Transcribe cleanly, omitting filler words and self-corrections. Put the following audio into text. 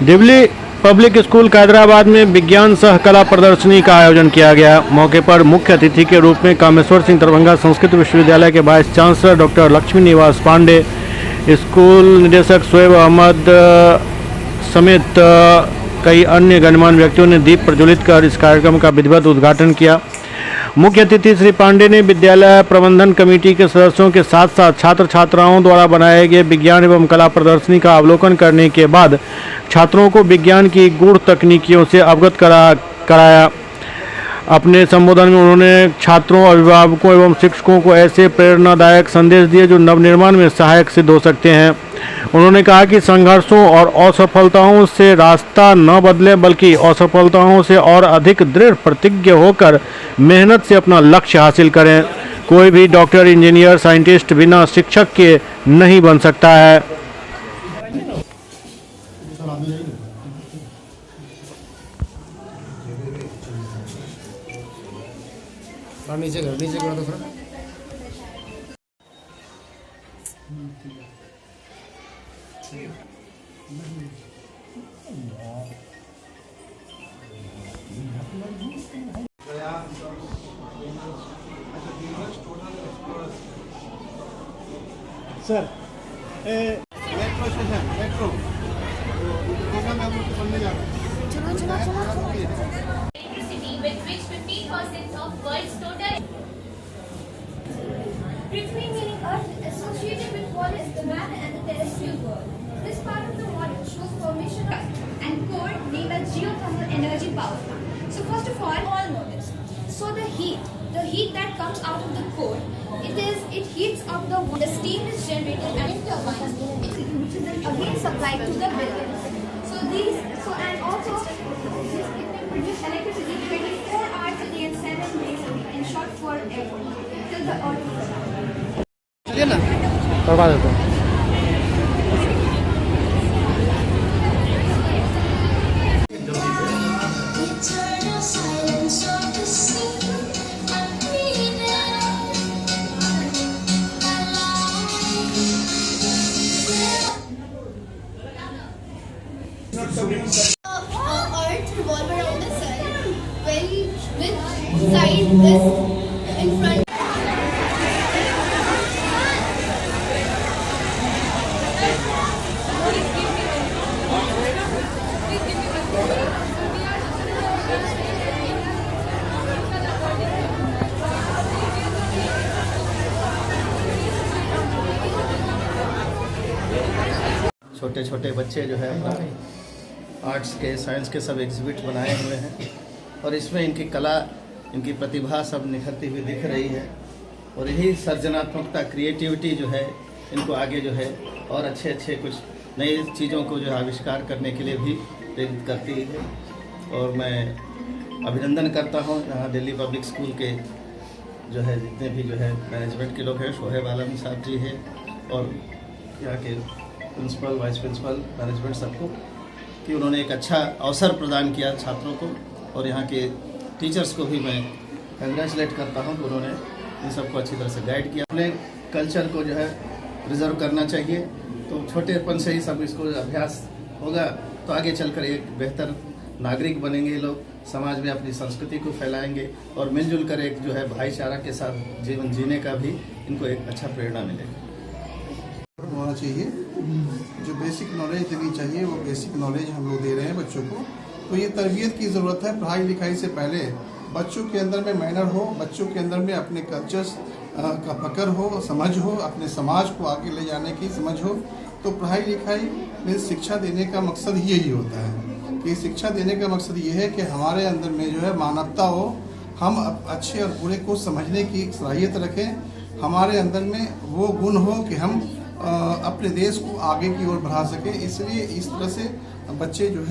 Delhi public school Hyderabad में विज्ञान सह कला प्रदर्शनी का आयोजन किया गया। मौके पर मुख्य अतिथि के रूप में कामेश्वर सिंह दरभंगा संस्कृत विश्वविद्यालय के वाइस चांसलर डॉक्टर लक्ष्मी निवास पांडे, स्कूल निदेशक शोएब अहमद समेत कई अन्य गणमान्य व्यक्तियों ने दीप प्रज्वलित कर इस कार्यक्रम का विधिवत उद्घाटन किया। मुख्य अतिथि श्री पांडे ने विद्यालय प्रबंधन कमेटी के सदस्यों के साथ साथ छात्र छात्राओं द्वारा बनाए गए विज्ञान एवं कला प्रदर्शनी का अवलोकन करने के बाद छात्रों को विज्ञान की गूढ़ तकनीकियों से अवगत कराया। अपने संबोधन में उन्होंने छात्रों, अभिभावकों एवं शिक्षकों को ऐसे प्रेरणादायक संदेश दिए जो नवनिर्माण में सहायक सिद्ध हो सकते हैं। उन्होंने कहा कि संघर्षों और असफलताओं से रास्ता न बदले बल्कि असफलताओं से और अधिक दृढ़ प्रतिज्ञ होकर मेहनत से अपना लक्ष्य हासिल करें। कोई भी डॉक्टर, इंजीनियर, साइंटिस्ट बिना शिक्षक के नहीं बन सकता है। नीचे करो तो थोड़ा। Sir metro station metro with which 50% of world's total Prithvi meaning Earth associated with what is the man and the terrestrial world. This part of the model shows formation of and core named as geothermal energy power plant. So first of all know this. So the heat that comes out of the core, it heats up the steam is generated and turbines, which is again supplied to the buildings. And also it may produce electricity 24 hours a day and 7 days a week, in short for airport till the earth. चलिए ना करवा देते हैं। Earth revolve around the sun, which side is in front. छोटे छोटे बच्चे जो है अपना आर्ट्स के, साइंस के सब एग्जिबिट बनाए हुए हैं और इसमें इनकी कला, इनकी प्रतिभा सब निखरती हुई दिख रही है। और यही सर्जनात्मकता, क्रिएटिविटी जो है इनको आगे जो है और अच्छे कुछ नई चीज़ों को जो है आविष्कार करने के लिए भी प्रेरित करती है। और मैं अभिनंदन करता हूँ यहाँ दिल्ली पब्लिक स्कूल के जो है जितने भी जो है मैनेजमेंट के लोग हैं, शोएब आलम साहब जी हैं और यहाँ के प्रिंसिपल, वाइस प्रिंसिपल, मैनेजमेंट सबको, कि उन्होंने एक अच्छा अवसर प्रदान किया छात्रों को। और यहाँ के टीचर्स को भी मैं कंग्रेचुलेट करता हूँ कि उन्होंने इन सबको अच्छी तरह से गाइड किया। अपने कल्चर को जो है प्रिजर्व करना चाहिए, तो छोटेपन से ही सब इसको अभ्यास होगा तो आगे चलकर एक बेहतर नागरिक बनेंगे लोग, समाज में अपनी संस्कृति को फैलाएंगे और मिलजुल कर एक जो है भाईचारा के साथ जीवन जीने का भी इनको एक अच्छा प्रेरणा मिलेगा। होना चाहिए, जो बेसिक नॉलेज देनी चाहिए वो बेसिक नॉलेज हम लोग दे रहे हैं बच्चों को। तो ये तरबियत की ज़रूरत है। पढ़ाई लिखाई से पहले बच्चों के अंदर में मैनर हो, बच्चों के अंदर में अपने कल्चर्स का पकड़ हो, समझ हो, अपने समाज को आगे ले जाने की समझ हो। तो पढ़ाई लिखाई में शिक्षा देने का मकसद ही यही होता है कि शिक्षा देने का मकसद ये है कि हमारे अंदर में जो है मानवता हो, हम अच्छे और बुरे को समझने की सलाहियत रखें, हमारे अंदर में वो गुण हो कि हम अपने देश को आगे की ओर बढ़ा सकें। इसलिए इस तरह से बच्चे जो है